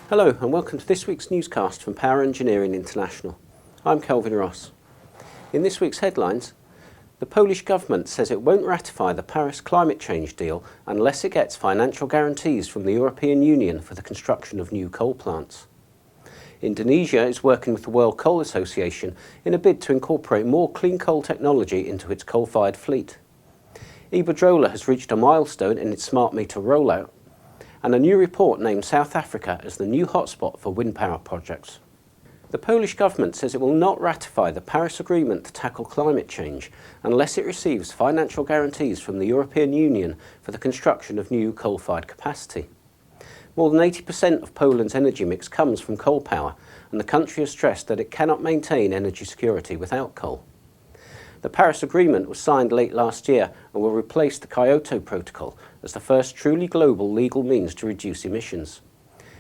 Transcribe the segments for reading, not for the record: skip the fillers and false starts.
Hello and welcome to this week's newscast from Power Engineering International. I'm Kelvin Ross. In this week's headlines, the Polish government says it won't ratify the Paris climate change deal unless it gets financial guarantees from the European Union for the construction of new coal plants. Indonesia is working with the World Coal Association in a bid to incorporate more clean coal technology into its coal-fired fleet. Iberdrola has reached a milestone in its smart meter rollout, and a new report named South Africa as the new hotspot for wind power projects. The Polish government says it will not ratify the Paris Agreement to tackle climate change unless it receives financial guarantees from the European Union for the construction of new coal-fired capacity. More than 80% of Poland's energy mix comes from coal power, and the country has stressed that it cannot maintain energy security without coal. The Paris Agreement was signed late last year and will replace the Kyoto Protocol as the first truly global legal means to reduce emissions.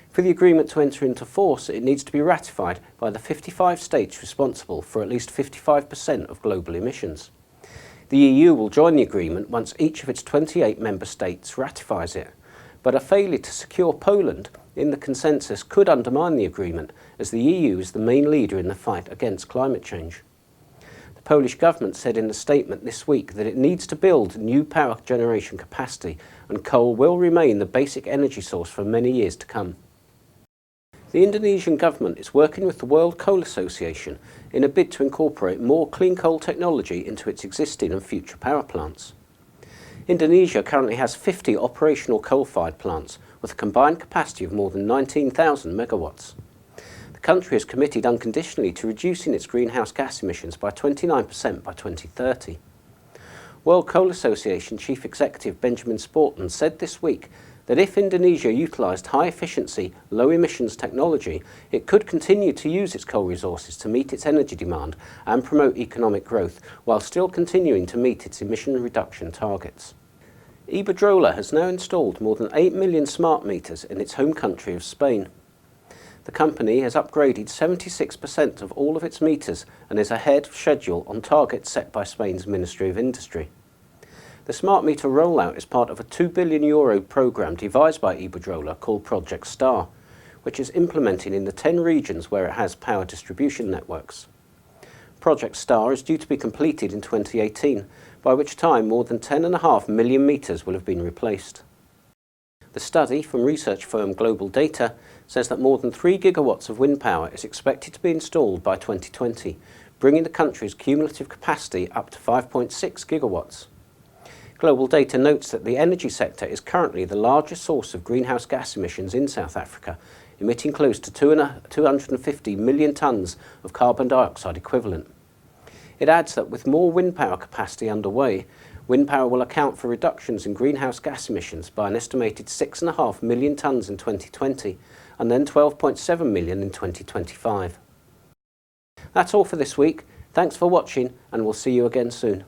For the agreement to enter into force, it needs to be ratified by the 55 states responsible for at least 55% of global emissions. The EU will join the agreement once each of its 28 member states ratifies it, but a failure to secure Poland in the consensus could undermine the agreement, as the EU is the main leader in the fight against climate change. The Polish government said in a statement this week that it needs to build new power generation capacity, and coal will remain the basic energy source for many years to come. The Indonesian government is working with the World Coal Association in a bid to incorporate more clean coal technology into its existing and future power plants. Indonesia currently has 50 operational coal-fired plants with a combined capacity of more than 19,000 megawatts. The country has committed unconditionally to reducing its greenhouse gas emissions by 29% by 2030. World Coal Association Chief Executive Benjamin Sporton said this week that if Indonesia utilised high-efficiency, low-emissions technology, it could continue to use its coal resources to meet its energy demand and promote economic growth, while still continuing to meet its emission reduction targets. Iberdrola has now installed more than 8 million smart meters in its home country of Spain. The company has upgraded 76% of all of its meters and is ahead of schedule on targets set by Spain's Ministry of Industry. The smart meter rollout is part of a €2 billion programme devised by Iberdrola called Project Star, which is implemented in the 10 regions where it has power distribution networks. Project Star is due to be completed in 2018, by which time more than 10.5 million meters will have been replaced. The study from research firm Global Data says that more than 3 gigawatts of wind power is expected to be installed by 2020, bringing the country's cumulative capacity up to 5.6 gigawatts. Global Data notes that the energy sector is currently the largest source of greenhouse gas emissions in South Africa, emitting close to 250 million tonnes of carbon dioxide equivalent. It adds that with more wind power capacity underway, wind power will account for reductions in greenhouse gas emissions by an estimated 6.5 million tonnes in 2020 and then 12.7 million in 2025. That's all for this week. Thanks for watching, and we'll see you again soon.